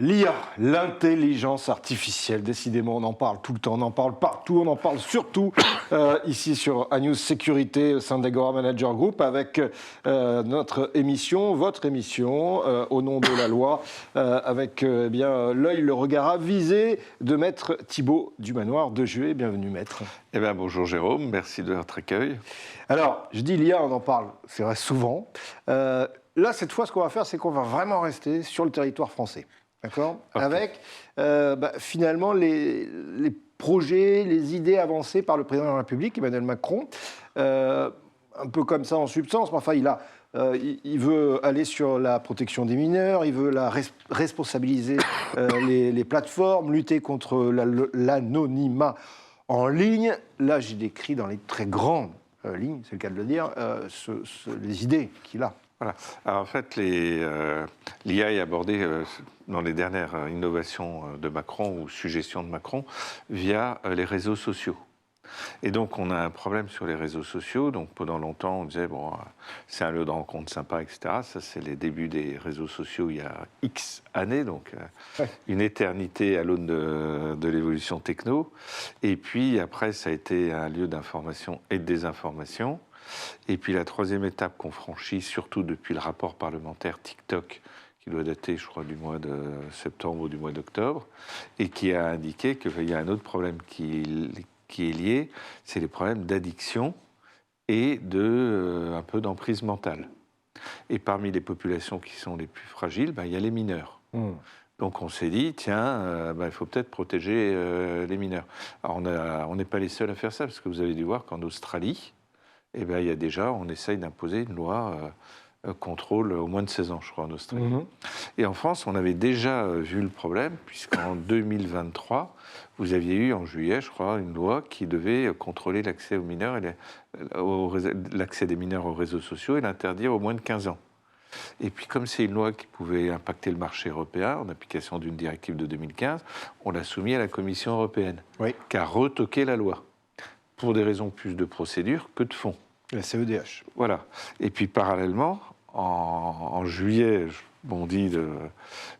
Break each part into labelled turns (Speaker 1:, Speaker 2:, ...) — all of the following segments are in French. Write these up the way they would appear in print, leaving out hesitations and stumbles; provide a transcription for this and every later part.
Speaker 1: L'IA, l'intelligence artificielle, décidément, on en parle tout le temps, on en parle partout, on en parle surtout ici sur ANews Sécurité au sein d'Agora Manager Group avec notre émission, votre émission, au nom de la loi, avec bien l'œil, le regard avisé de Maître Thibault du Manoir de Juet. Bienvenue, Maître.
Speaker 2: Eh bien, bonjour Jérôme, merci de votre accueil.
Speaker 1: Alors, je dis l'IA, on en parle, c'est vrai, souvent. Là, cette fois, ce qu'on va faire, c'est qu'on va vraiment rester sur le territoire français. D'accord. Okay. Avec finalement les projets, les idées avancées par le président de la République, Emmanuel Macron, un peu comme ça en substance, mais enfin il veut aller sur la protection des mineurs, il veut responsabiliser les plateformes, lutter contre l'anonymat en ligne. Là, j'ai décrit dans les très grandes lignes, c'est le cas de le dire, les idées qu'il a.
Speaker 2: Voilà. Alors en fait, l'IA est abordée dans les dernières innovations de Macron ou suggestions de Macron via les réseaux sociaux. Et donc on a un problème sur les réseaux sociaux. Donc pendant longtemps on disait bon, c'est un lieu de rencontre sympa, etc. Ça c'est les débuts des réseaux sociaux il y a X années, donc une éternité à l'aune de l'évolution techno. Et puis après ça a été un lieu d'information et de désinformation. Et puis la troisième étape qu'on franchit, surtout depuis le rapport parlementaire TikTok, qui doit dater, je crois, du mois de septembre ou du mois d'octobre, et qui a indiqué qu'il y a un autre problème qui est lié, c'est les problèmes d'addiction et un peu d'emprise mentale. Et parmi les populations qui sont les plus fragiles, il y a les mineurs. Donc on s'est dit, tiens, il faut peut-être protéger les mineurs. Alors on n'est pas les seuls à faire ça, parce que vous avez dû voir qu'en Australie, il y a déjà, on essaye d'imposer une loi contrôle au moins de 16 ans, je crois, en Australie. Et en France, on avait déjà vu le problème, puisqu'en 2023, vous aviez eu en juillet, je crois, une loi qui devait contrôler l'accès aux mineurs, l'accès des mineurs aux réseaux sociaux et l'interdire au moins de 15 ans. Et puis, comme c'est une loi qui pouvait impacter le marché européen, en application d'une directive de 2015, on l'a soumis à la Commission européenne, qui a retoqué la loi, pour des raisons plus de procédure que de fond.
Speaker 1: La CEDH.
Speaker 2: Voilà. Et puis, parallèlement, en juillet, je bondis de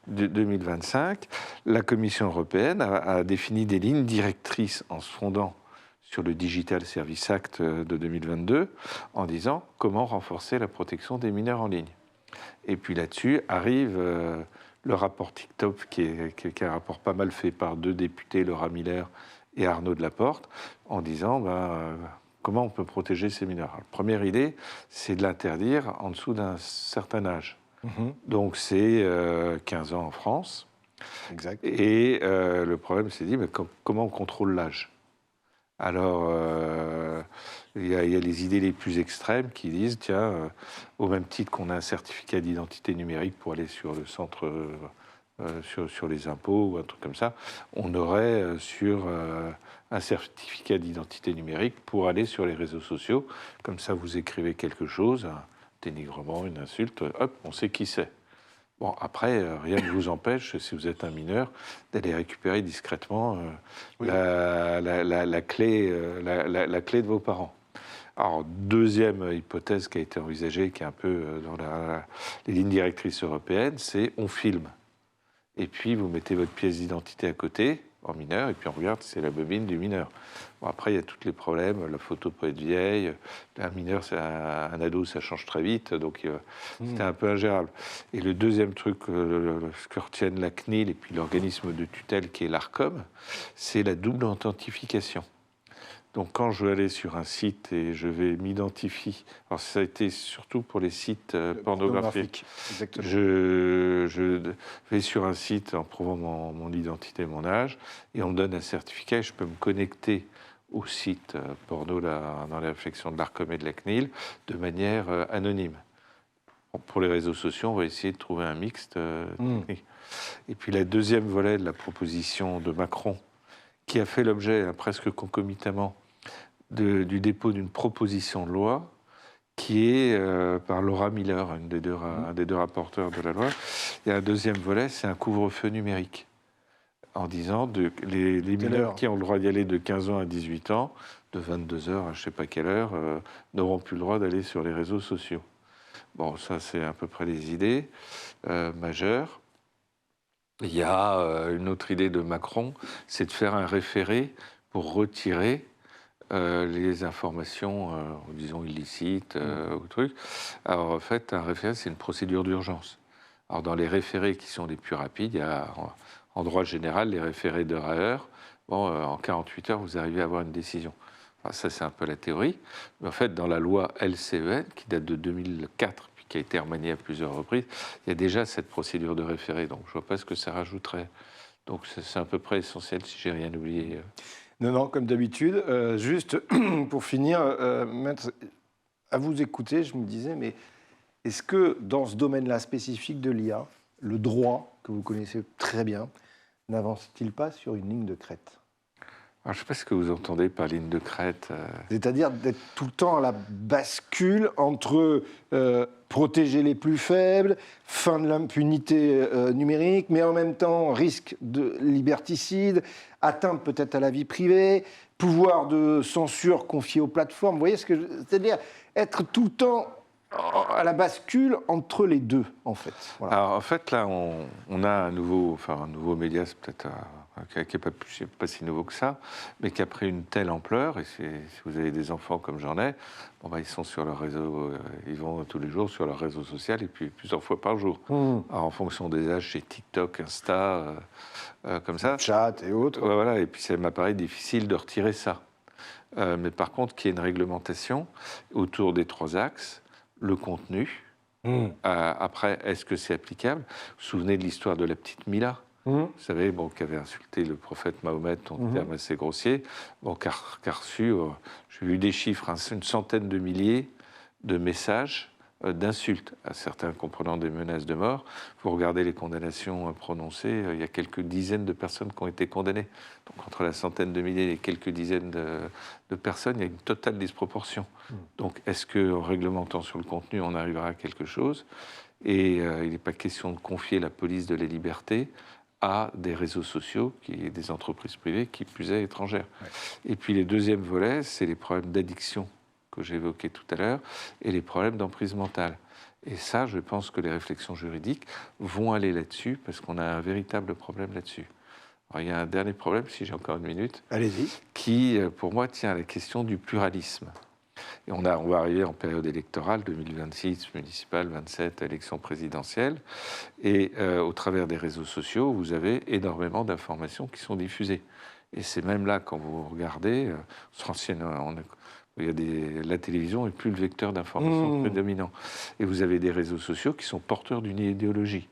Speaker 2: 2025, la Commission européenne a défini des lignes directrices en se fondant sur le Digital Service Act de 2022, en disant comment renforcer la protection des mineurs en ligne. Et puis là-dessus arrive le rapport TikTok, qui est un rapport pas mal fait par deux députés, Laura Miller et Arnaud Delaporte, en disant comment on peut protéger ces mineurs. Alors, la première idée, c'est de l'interdire en dessous d'un certain âge. Donc c'est 15 ans en France.
Speaker 1: Exact.
Speaker 2: Et le problème, c'est dit, comment on contrôle l'âge? Alors, il y a les idées les plus extrêmes qui disent, tiens, au même titre qu'on a un certificat d'identité numérique pour aller sur le centre... sur les impôts ou un truc comme ça, on aurait sur un certificat d'identité numérique pour aller sur les réseaux sociaux. Comme ça, vous écrivez quelque chose, un dénigrement, une insulte, hop, on sait qui c'est. Bon, après, rien ne vous empêche, si vous êtes un mineur, d'aller récupérer discrètement la clé de vos parents. Alors, deuxième hypothèse qui a été envisagée, qui est un peu dans les lignes directrices européennes, c'est on filme. Et puis, vous mettez votre pièce d'identité à côté, en mineur, et puis on regarde, c'est la bobine du mineur. Bon, après, il y a tous les problèmes, la photo peut être vieille, un mineur, un ado, ça change très vite, donc c'était un peu ingérable. Et le deuxième truc, ce que retiennent la CNIL et puis l'organisme de tutelle qui est l'ARCOM, c'est la double authentification. Donc quand je vais aller sur un site et je vais m'identifier, alors ça a été surtout pour les sites pornographiques. Je vais sur un site en prouvant mon identité, mon âge, et on me donne un certificat et je peux me connecter au site porno dans les réflexions de l'ARCOM et de la CNIL de manière anonyme. Pour les réseaux sociaux, on va essayer de trouver un mixte technique. Et puis la deuxième volet de la proposition de Macron, qui a fait l'objet presque concomitamment du dépôt d'une proposition de loi qui est par Laura Miller, un des deux rapporteurs de la loi. Il y a un deuxième volet, c'est un couvre-feu numérique, en disant les mineurs qui ont le droit d'y aller de 15 ans à 18 ans, de 22 heures à je ne sais pas quelle heure, n'auront plus le droit d'aller sur les réseaux sociaux. Bon, ça c'est à peu près les idées majeures. Il y a une autre idée de Macron, c'est de faire un référé pour retirer les informations, disons, illicites ou trucs. Alors, en fait, un référé, c'est une procédure d'urgence. Alors, dans les référés qui sont les plus rapides, il y a, en droit général, les référés d'heure à heure. Bon, en 48 heures, vous arrivez à avoir une décision. Enfin, ça, c'est un peu la théorie. Mais en fait, dans la loi LCEN, qui date de 2004, puis qui a été remaniée à plusieurs reprises, il y a déjà cette procédure de référé. Donc, je ne vois pas ce que ça rajouterait. Donc, c'est à peu près essentiel, si j'ai rien oublié.
Speaker 1: Non, non, comme d'habitude. Juste pour finir, Maître, à vous écouter, je me disais, mais est-ce que dans ce domaine-là spécifique de l'IA, le droit, que vous connaissez très bien, n'avance-t-il pas sur une ligne de crête?
Speaker 2: Alors, je ne sais pas ce que vous entendez par ligne de crête.
Speaker 1: C'est-à-dire d'être tout le temps à la bascule entre protéger les plus faibles, fin de l'impunité numérique, mais en même temps risque de liberticide, atteinte peut-être à la vie privée, pouvoir de censure confié aux plateformes. Vous voyez ce que c'est-à-dire être tout le temps à la bascule entre les deux, en fait. Voilà.
Speaker 2: Alors, en fait, là, on a un nouveau média, c'est peut-être qui n'est pas si nouveau que ça, mais qui a pris une telle ampleur. Et si vous avez des enfants comme j'en ai, bon, bah, ils sont sur leur réseau, ils vont tous les jours sur leur réseau social et puis plusieurs fois par jour. Alors, en fonction des âges, c'est TikTok, Insta, comme ça.
Speaker 1: Chat et autres.
Speaker 2: Ouais, voilà, et puis ça m'apparaît difficile de retirer ça. Mais par contre, qu'il y ait une réglementation autour des 3 axes, le contenu. Après, est-ce que c'est applicable? Vous vous souvenez de l'histoire de la petite Mila? Vous savez, bon, qui avait insulté le prophète Mahomet en termes assez grossiers, bon, qui a reçu, j'ai vu des chiffres, hein, une centaine de milliers de messages d'insultes, à certains comprenant des menaces de mort. Vous regardez les condamnations prononcées, il y a quelques dizaines de personnes qui ont été condamnées. Donc entre la centaine de milliers et quelques dizaines de personnes, il y a une totale disproportion. Donc est-ce qu'en réglementant sur le contenu, on arrivera à quelque chose? Et il n'est pas question de confier la police de la liberté à des réseaux sociaux, des entreprises privées, qui plus est étrangères. Ouais. Et puis les deuxièmes volets, c'est les problèmes d'addiction que j'évoquais tout à l'heure, et les problèmes d'emprise mentale. Et ça, je pense que les réflexions juridiques vont aller là-dessus, parce qu'on a un véritable problème là-dessus. Alors, il y a un dernier problème, si j'ai encore une minute,
Speaker 1: allez-y,
Speaker 2: qui, pour moi, tient à la question du pluralisme. Et on va arriver en période électorale, 2026, municipale, 27, élection présidentielle. Et au travers des réseaux sociaux, vous avez énormément d'informations qui sont diffusées. Et c'est même là, quand vous regardez, la télévision n'est plus le vecteur d'information prédominant. Et vous avez des réseaux sociaux qui sont porteurs d'une idéologie.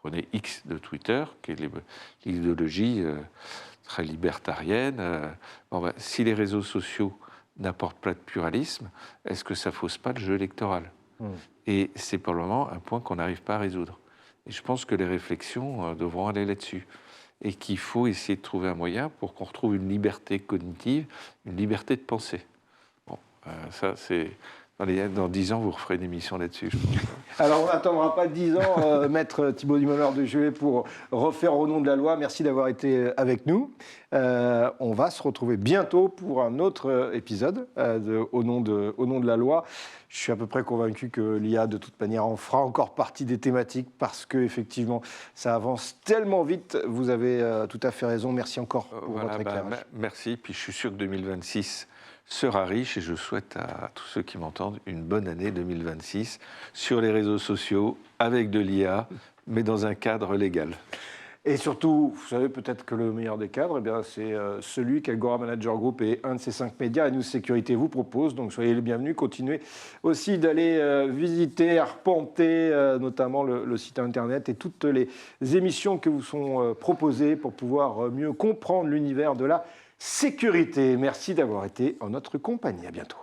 Speaker 2: Prenez X de Twitter, qui est l'idéologie très libertarienne. Si les réseaux sociaux n'apportent pas de pluralisme, est-ce que ça fausse pas le jeu électoral? Et c'est pour le moment un point qu'on n'arrive pas à résoudre. Et je pense que les réflexions devront aller là-dessus. Et qu'il faut essayer de trouver un moyen pour qu'on retrouve une liberté cognitive, une liberté de penser. Bon, ça c'est... Dans 10 ans, vous referez une émission là-dessus, je pense.
Speaker 1: Alors, on n'attendra pas 10 ans, Maître Thibault Dumoulin de Juillet, pour refaire au nom de la loi. Merci d'avoir été avec nous. On va se retrouver bientôt pour un autre épisode au nom de la loi. Je suis à peu près convaincu que l'IA, de toute manière, en fera encore partie des thématiques parce qu'effectivement, ça avance tellement vite. Vous avez tout à fait raison. Merci encore pour votre éclairage.
Speaker 2: Merci. Puis je suis sûr que 2026 sera riche et je souhaite à tous ceux qui m'entendent une bonne année 2026 sur les réseaux sociaux, avec de l'IA, mais dans un cadre légal.
Speaker 1: Et surtout, vous savez peut-être que le meilleur des cadres, c'est celui qu'Algora Manager Group et un de ces 5 médias, News Sécurité, vous propose. Donc soyez les bienvenus. Continuez aussi d'aller visiter, arpenter notamment le site internet et toutes les émissions qui vous sont proposées pour pouvoir mieux comprendre l'univers de la sécurité. Merci d'avoir été en notre compagnie. À bientôt.